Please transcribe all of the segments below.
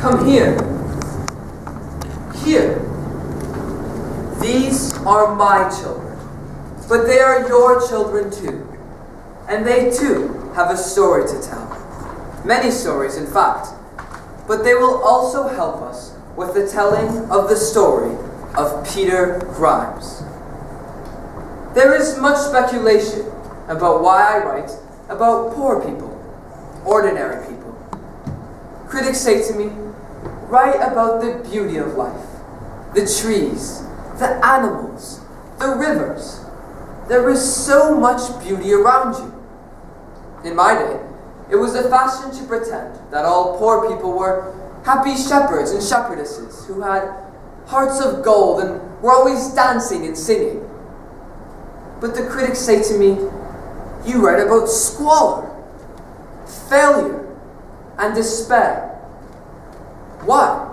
Come here. Here. These are my children, but they are your children too. And they too have a story to tell. Many stories, in fact. But they will also help us with the telling of the story of Peter Grimes. There is much speculation about why I write about poor people, ordinary people. Critics say to me, write about the beauty of life, the trees, the animals, the rivers. There is so much beauty around you. In my day, it was a fashion to pretend that all poor people were happy shepherds and shepherdesses who had hearts of gold and were always dancing and singing. But the critics say to me, you write about squalor, failure, and despair. Why?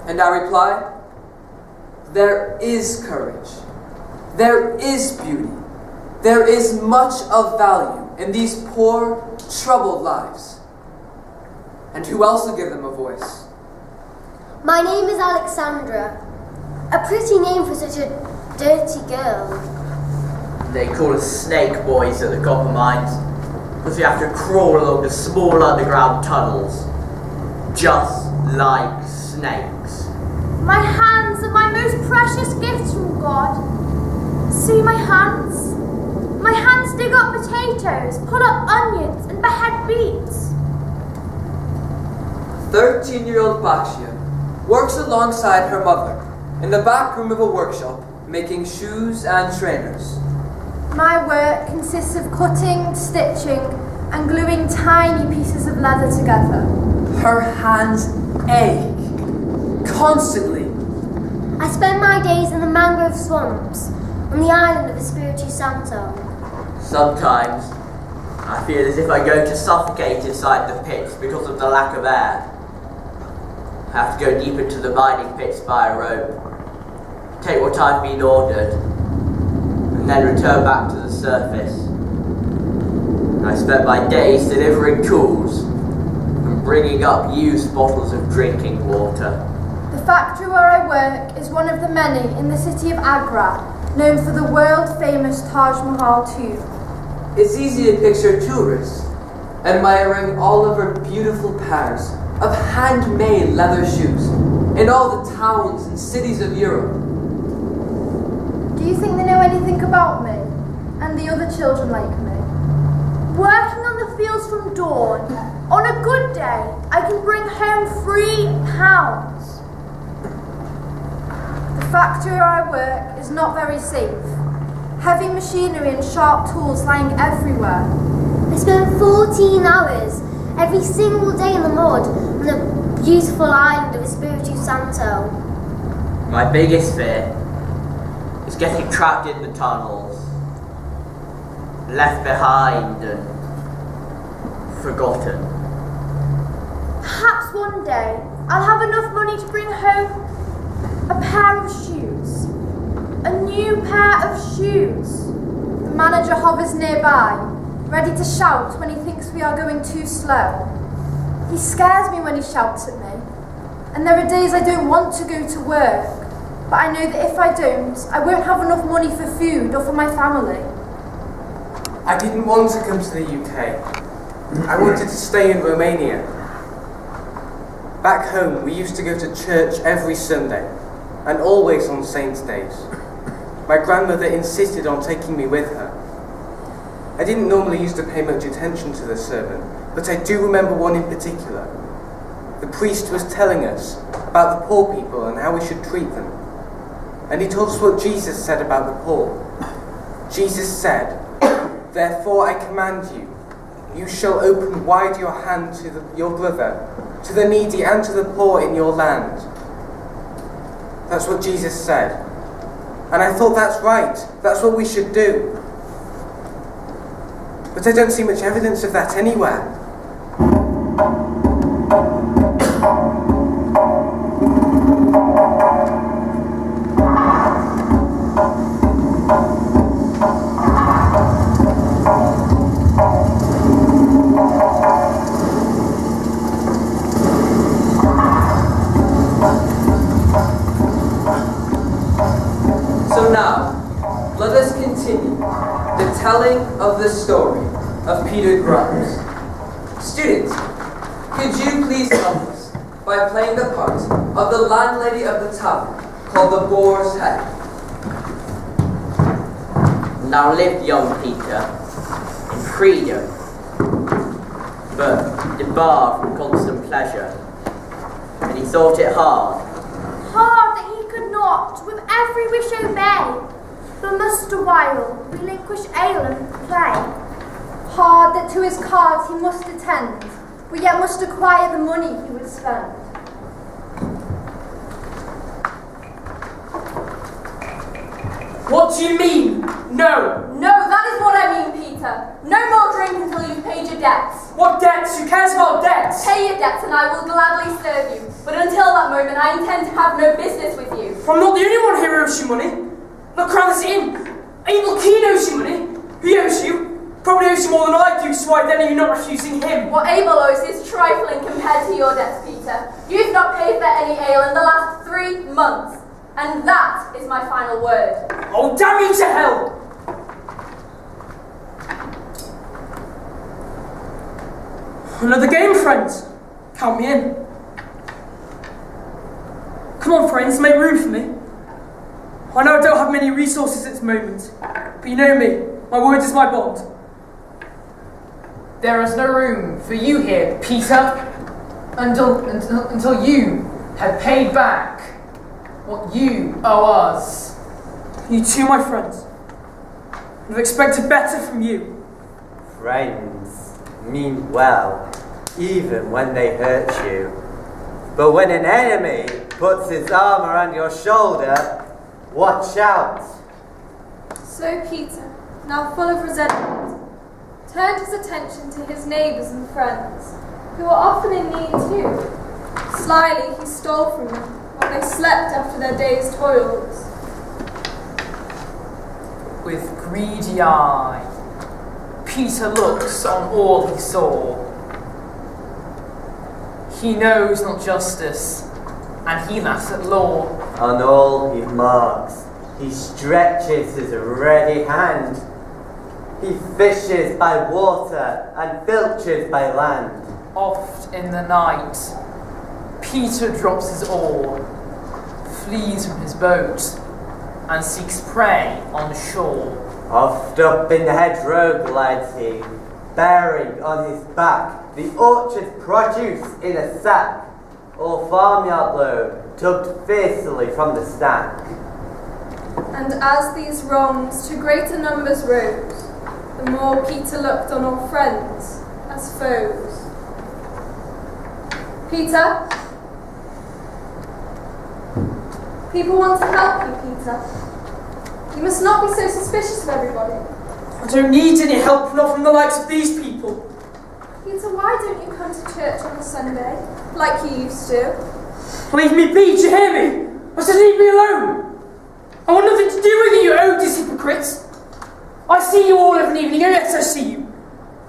And I reply, there is courage. There is beauty. There is much of value in these poor, troubled lives. And who else will give them a voice? My name is Alexandra. A pretty name for such a dirty girl. They call us snake boys at the copper mines because we have to crawl along the small underground tunnels, just like snakes. My hands are my most precious gifts from God. See my hands? My hands dig up potatoes, pull up onions, and behead beets. 13-year-old Bakshia works alongside her mother in the back room of a workshop making shoes and trainers. My work consists of cutting, stitching, and gluing tiny pieces of leather together. Her hands ache constantly. I spend my days in the mangrove swamps on the island of Espiritu Santo. Sometimes I feel as if I'm going to suffocate inside the pits because of the lack of air. I have to go deep into the mining pits by a rope, take what I've been ordered, and then return back to the surface. I spend my days delivering tools and bringing up used bottles of drinking water. The factory where I work is one of the many in the city of Agra, known for the world-famous Taj Mahal tomb. It's easy to picture tourists admiring all of her beautiful pairs of handmade leather shoes in all the towns and cities of Europe. Do you think they know anything about me and the other children like me? Working on the fields from dawn, on a good day, I can bring home £3. The factory where I work is not very safe. Heavy machinery and sharp tools lying everywhere. I spend 14 hours every single day in the mud on the beautiful island of Espiritu Santo. My biggest fear is getting trapped in the tunnels, left behind and forgotten. Perhaps one day I'll have enough money to bring home a pair of shoes. A new pair of shoes. The manager hovers nearby, ready to shout when he thinks we are going too slow. He scares me when he shouts at me. And there are days I don't want to go to work, but I know that if I don't, I won't have enough money for food or for my family. I didn't want to come to the UK. I wanted to stay in Romania. Back home, we used to go to church every Sunday, and always on Saints' days. My grandmother insisted on taking me with her. I didn't normally used to pay much attention to the sermon, but I do remember one in particular. The priest was telling us about the poor people and how we should treat them. And he told us what Jesus said about the poor. Jesus said, "Therefore I command you, you shall open wide your hand to your brother, to the needy and to the poor in your land." That's what Jesus said. And I thought, that's right, that's what we should do. But I don't see much evidence of that anywhere. let us continue the telling of the story of Peter Grimes. Students, could you please help us by playing the part of the landlady of the tavern called the Boar's Head? Now lived young Peter in freedom, but debarred from constant pleasure, and he thought it hard. Hard that he could not, with every wish obey, but must a while relinquish ale and play. Hard that to his cards he must attend, but yet must acquire the money he would spend. What do you mean? No! No, that is what I mean, Peter. No more drink until you've paid your debts. What debts? Who cares about debts? Pay your debts and I will gladly serve you. But until that moment, I intend to have no business with you. I'm not the only one here who owes you money. Look around this inn. Abel Keane owes you money. He owes you. Probably owes you more than I do, so why then are you not refusing him? What Abel owes is trifling compared to your debts, Peter. You've not paid for any ale in the last 3 months. And that is my final word. Oh, damn you to hell! Another game, friends. Count me in. Come on, friends, make room for me. I know I don't have many resources at this moment, but you know me. My word is my bond. There is no room for you here, Peter, until you have paid back what you owe us. You too, my friends. I've expected better from you. Friends mean well, even when they hurt you. But when an enemy puts his arm around your shoulder, watch out. So Peter, now full of resentment, turned his attention to his neighbours and friends, who were often in need too. Slyly he stole from them while they slept after their day's toils. With greedy eye, Peter looks on all he saw. He knows not justice, and he laughs at law. On all he marks, he stretches his ready hand. He fishes by water and filches by land. Oft in the night, Peter drops his oar, flees from his boat, and seeks prey on shore. Oft up in the hedgerow glides he, bearing on his back the orchard produce in a sack, or farmyard load tugged fiercely from the stack. And as these wrongs to greater numbers rose, the more Peter looked on all friends as foes. Peter? People want to help you, Peter. You must not be so suspicious of everybody. I don't need any help, not from the likes of these people. Peter, why don't you come to church on a Sunday, like you used to? Leave me be, do you hear me? I said leave me alone. I want nothing to do with you, odious hypocrites. I see you all of an evening, oh yes I see you.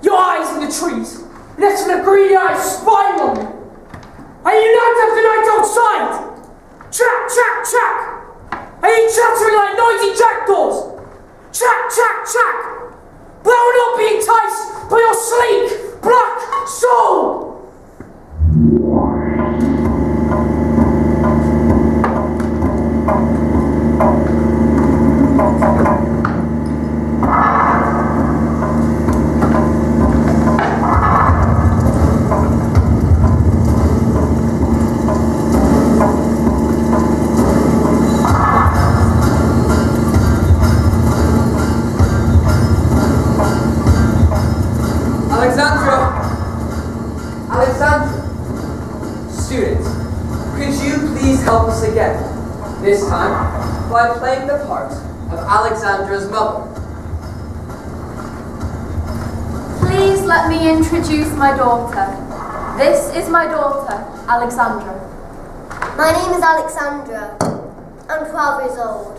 Your eyes in the trees, next to the greedy eyes spying on me. Are you not up the night outside? Track, track, track! Are you chattering like noisy jackdaws? Track, track, track! But I will not be enticed by your sleek, black soul! This time, by playing the part of Alexandra's mother. Please let me introduce my daughter. This is my daughter, Alexandra. My name is Alexandra. I'm 12 years old.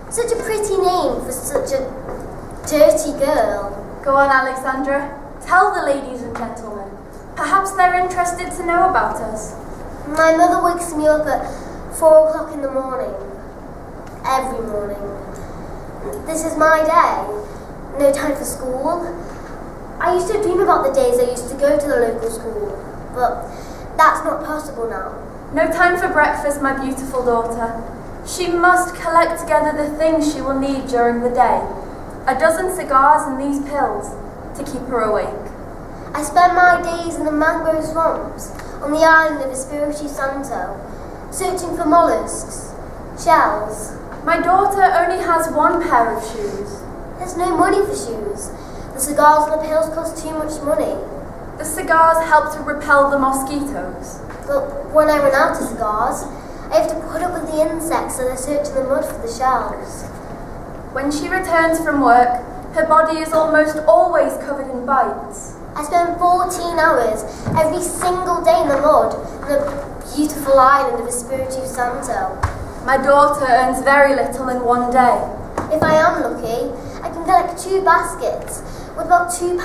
Such a pretty name for such a dirty girl. Go on, Alexandra. Tell the ladies and gentlemen. Perhaps they're interested to know about us. My mother wakes me up at 4 o'clock in the morning. Every morning. This is my day. No time for school. I used to dream about the days I used to go to the local school, but that's not possible now. No time for breakfast, my beautiful daughter. She must collect together the things she will need during the day. A dozen cigars and these pills to keep her awake. I spend my days in the mangrove swamps on the island of Espiritu Santo, searching for mollusks, shells. My daughter only has one pair of shoes. There's no money for shoes. The cigars and the pills cost too much money. The cigars help to repel the mosquitoes. But when I run out of cigars, I have to put up with the insects that I search in the mud for the shells. When she returns from work, her body is almost always covered in bites. I spend 14 hours every single day in the mud on the beautiful island of Espiritu Santo. My daughter earns very little in one day. If I am lucky, I can collect 2 baskets with about £2.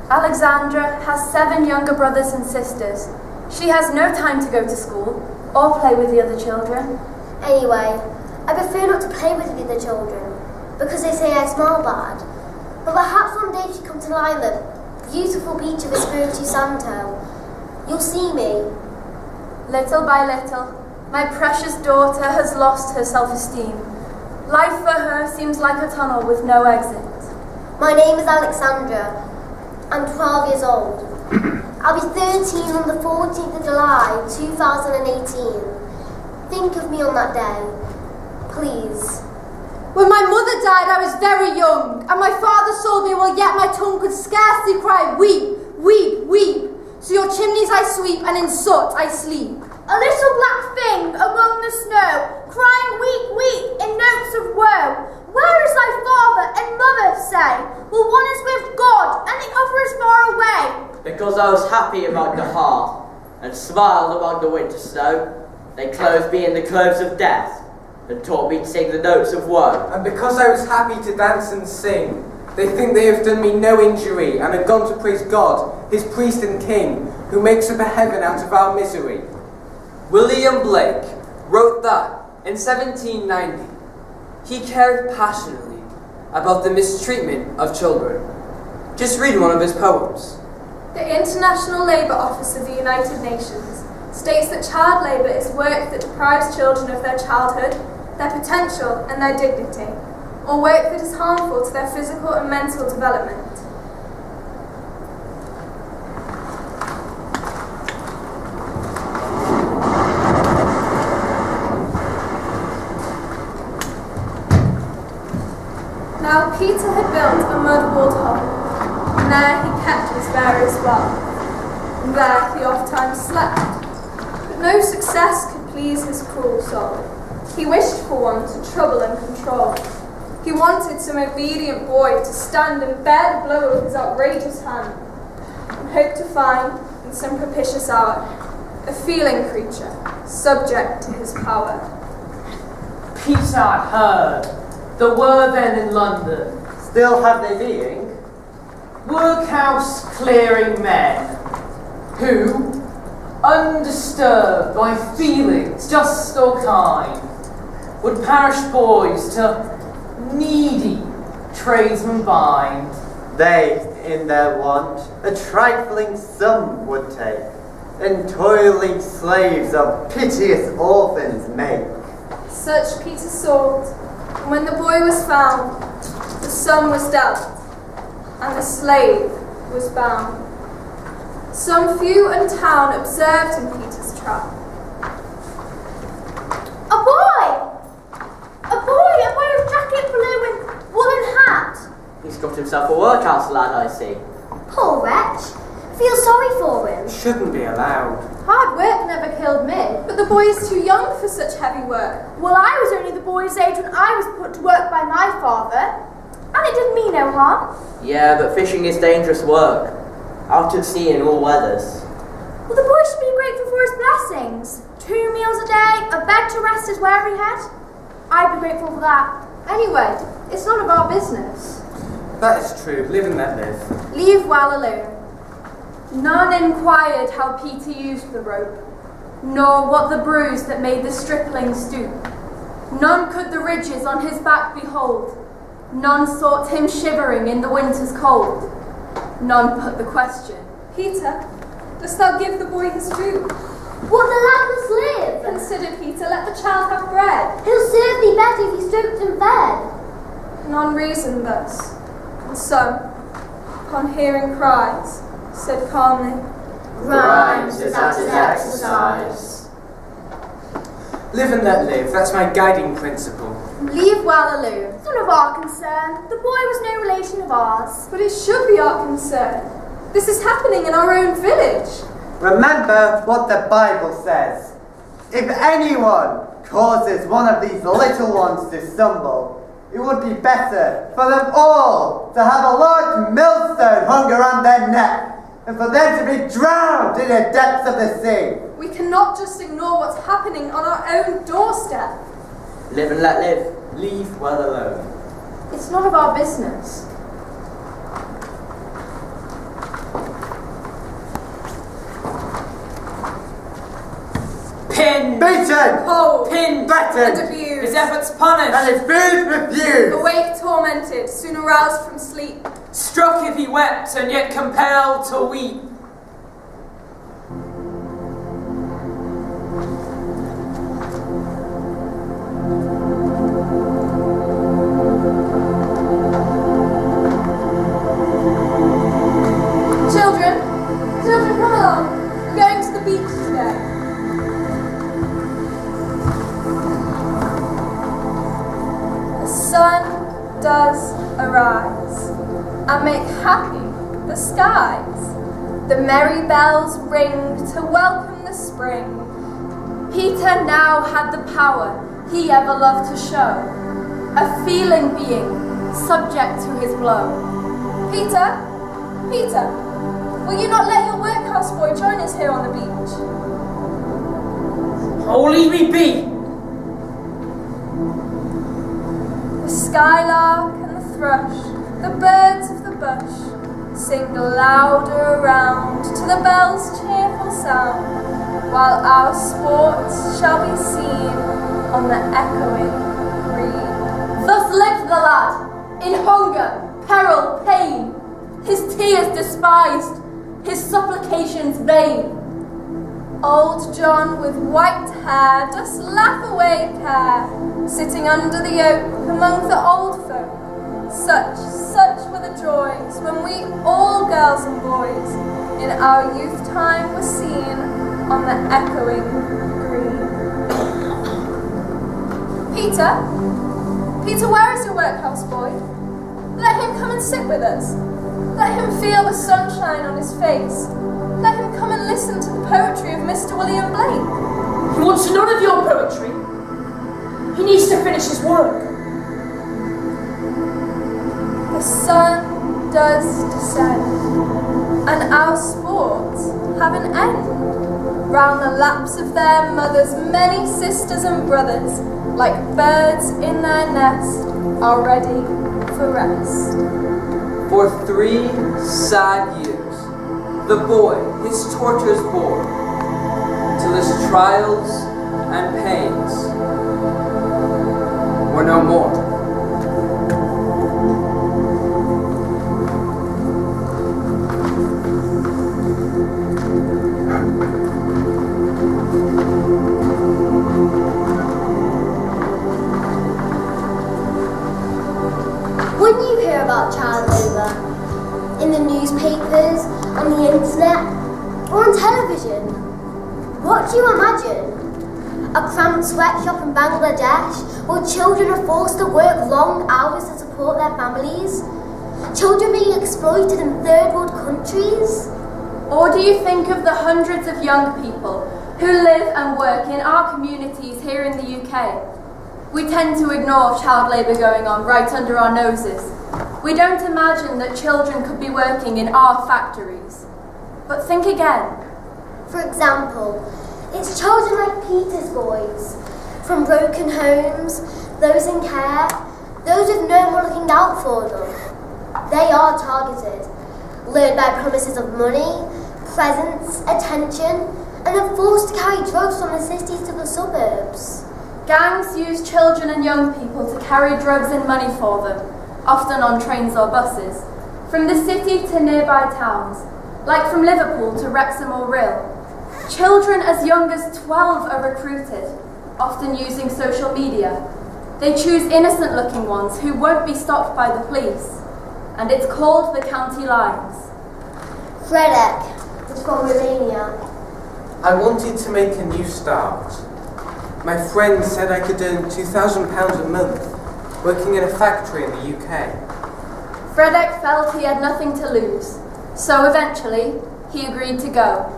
Alexandra has 7 younger brothers and sisters. She has no time to go to school or play with the other children. Anyway, I prefer not to play with the other children because they say I smell bad. But perhaps one day if you come to lie on the beautiful beach of Espiritu Santo, you'll see me. Little by little, my precious daughter has lost her self-esteem. Life for her seems like a tunnel with no exit. My name is Alexandra. I'm 12 years old. I'll be 13 on the 14th of July, 2018. Think of me on that day, please. When my mother died, I was very young, and my father sold me while yet my tongue could scarcely cry, weep, weep, weep. So your chimneys I sweep, and in soot I sleep. A little black thing among the snow, crying weep, weep, in notes of woe. Where is thy father and mother, say? Well, one is with God, and the other is far away. Because I was happy among the hearth, and smiled among the winter snow, they clothed me in the clothes of death, and taught me to sing the notes of woe. And because I was happy to dance and sing, they think they have done me no injury, and have gone to praise God, his priest and king, who makes up a heaven out of our misery. William Blake wrote that in 1790 he cared passionately about the mistreatment of children. Just read one of his poems. The International Labour Office of the United Nations states that child labour is work that deprives children of their childhood, their potential and their dignity, or work that is harmful to their physical and mental development. Now Peter had built a mud-walled hovel, and there he kept his various wealth, and there he oft-times slept. But no success could please his cruel soul. He wished for one to trouble and control. He wanted some obedient boy to stand and bear the blow of his outrageous hand, and hoped to find, in some propitious hour, a feeling creature, subject to his power. Peter I heard. There were then in London Still have they being? workhouse clearing men who, undisturbed by feelings just or kind, would parish boys to needy tradesmen bind. They, in their want, a trifling sum would take, and toiling slaves of piteous orphans make. Such Peter sought, and when the boy was found, the sum was dealt, and the slave was bound. Some few in town observed in Peter's trap. A boy! A boy with jacket blue and woolen hat. He's got himself a workhouse lad, I see. Poor wretch. Feel sorry for him. Shouldn't be allowed. Hard work never killed me. But the boy is too young for such heavy work. Well, I was only the boy's age when I was put to work by my father, and it did me no harm. Yeah, but fishing is dangerous work. Out at sea in all weathers. Well, the boy should be grateful for his blessings. 2 meals a day, a bed to rest his weary head. I'd be grateful for that. Anyway, it's none of our business. That is true. Live and let live. Leave well alone. None inquired how Peter used the rope, nor what the bruise that made the stripling stoop. None could the ridges on his back behold. None sought him shivering in the winter's cold. None put the question, Peter, dost thou give the boy his food? Would the lad must live? Consider, Peter, let the child have bread. He'll serve thee better if he stroked and fed. None reasoned thus, and some, upon hearing cries, said calmly, Grimes is at his exercise. Live and let live, that's my guiding principle. leave well alone. It's none of our concern. The boy was no relation of ours. but it should be our concern. This is happening in our own village. Remember what the Bible says. If anyone causes one of these little ones to stumble, it would be better for them all to have a large millstone hung around their neck and for them to be drowned in the depths of the sea. We cannot just ignore what's happening on our own doorstep. Live and let live. Leave well alone. It's none of our business. Pinned! Beaten! Hold Pinned! Battered! and abused. His efforts punished! And his food refused! Awake tormented, soon aroused from sleep. Struck if he wept, and yet compelled to weep. Children, come along. We're going to the beach today. The sun does arise and make happy the skies. The merry bells ring to welcome the spring. Peter now had the power he ever loved to show, a feeling being subject to his blow. Peter, will you not let your workhouse boy join us here on the beach? Oh, leave me be! The skylark and the thrush, the birds of the bush, sing louder around to the bell's cheerful sound, while our sports shall be seen on the echoing green. Thus lived the lad, in hunger, peril, pain, his tears despised, his supplications vain. Old John with white hair does laugh away care, sitting under the oak among the old folk. Such were the joys when we all girls and boys in our youth time were seen on the echoing green. Peter, where is your workhouse boy? Let him come and sit with us. Let him feel the sunshine on his face. Let him come and listen to the poetry of Mr. William Blake. He wants none of your poetry. He needs to finish his work. The sun does descend, and our sports have an end. Round the laps of their mothers, many sisters and brothers, like birds in their nest, are ready for rest. For 3 sad years, the boy his tortures bore, till his trials and pains were no more. When you hear about child labour in the newspapers, on the internet, or on television, what do you imagine? A cramped sweatshop in Bangladesh where children are forced to work long hours to support their families? Children being exploited in third world countries? Or do you think of the hundreds of young people who live and work in our communities here in the UK? We tend to ignore child labour going on right under our noses. We don't imagine that children could be working in our factories. But think again. For example, it's children like Peter's boys, from broken homes, those in care, those with no one looking out for them. They are targeted, lured by promises of money, presents, attention, and are forced to carry drugs from the cities to the suburbs. Gangs use children and young people to carry drugs and money for them, often on trains or buses, from the city to nearby towns, like from Liverpool to Wrexham or Rhyl. Children as young as 12 are recruited, often using social media. They choose innocent-looking ones who won't be stopped by the police, and it's called the county lines. Fredek is from Romania. I wanted to make a new start. My friend said I could earn £2,000 a month working in a factory in the UK. Fredek felt he had nothing to lose, so eventually he agreed to go.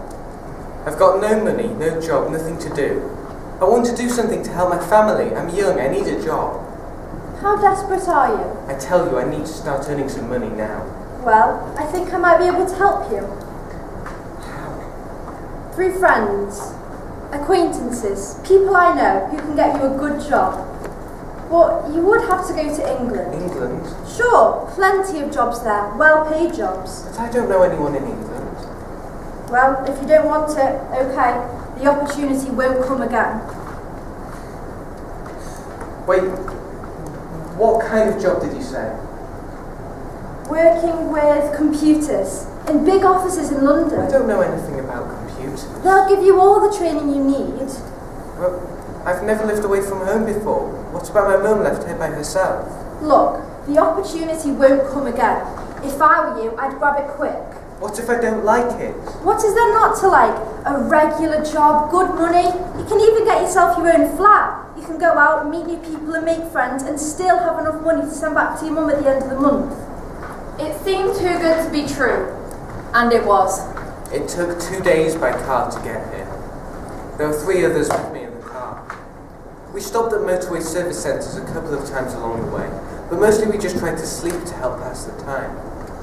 I've got no money, no job, nothing to do. I want to do something to help my family. I'm young, I need a job. How desperate are you? I tell you, I need to start earning some money now. Well, I think I might be able to help you. How? Through friends, acquaintances, people I know who can get you a good job. But you would have to go to England. England? Sure, plenty of jobs there, well-paid jobs. But I don't know anyone in England. Well, if you don't want it, okay. The opportunity won't come again. Wait, what kind of job did you say? Working with computers in big offices in I London. don't know anything about computers. They'll give you all the training you need. Well, I've never lived away from home before. What about my mum left here by herself? Look, the opportunity won't come again. If I were you, I'd grab it quick. What if I don't like it? What is there not to like? A regular job, good money. You can even get yourself your own flat. You can go out, meet new people and make friends and still have enough money to send back to your mum at the end of the month. It seemed too good to be true, and it was. It took 2 days by car to get here. There were 3 others with me in the car. We stopped at motorway service centres a couple of times along the way, but mostly we just tried to sleep to help pass the time.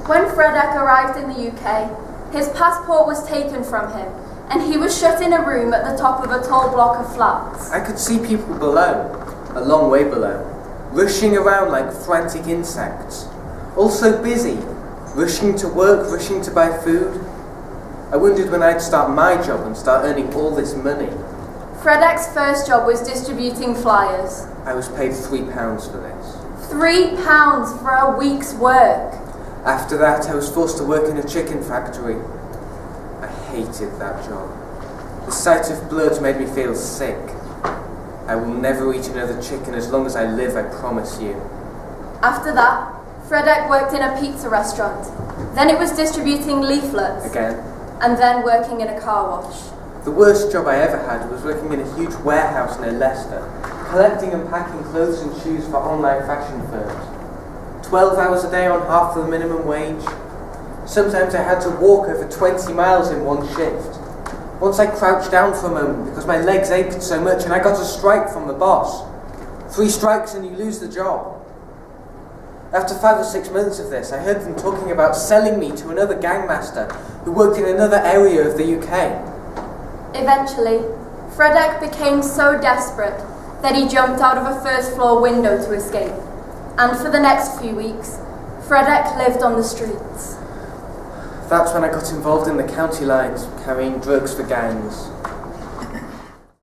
When Fredek arrived in the UK, his passport was taken from him, and he was shut in a room at the top of a tall block of flats. I could see people below, a long way below, rushing around like frantic insects. All so busy, rushing to work, rushing to buy food. I wondered when I'd start my job and start earning all this money. Fredek's first job was distributing flyers. I was paid £3 for this. £3 for a week's work. After that, I was forced to work in a chicken factory. I hated that job. The sight of blood made me feel sick. I will never eat another chicken as long as I live, I promise you. After that, Fredek worked in a pizza restaurant. Then it was distributing leaflets. Again. And then working in a car wash. The worst job I ever had was working in a huge warehouse near Leicester, collecting and packing clothes and shoes for online fashion firms. 12 hours a day on half the minimum wage. Sometimes I had to walk over 20 miles in one shift. Once I crouched down for a moment because my legs ached so much and I got a strike from the boss. 3 strikes and you lose the job. After 5 or 6 months of this, I heard them talking about selling me to another gangmaster who worked in another area of the UK. Eventually, Fredek became so desperate that he jumped out of a first-floor window to escape. And for the next few weeks, Fredek lived on the streets. That's when I got involved in the county lines, carrying drugs for gangs.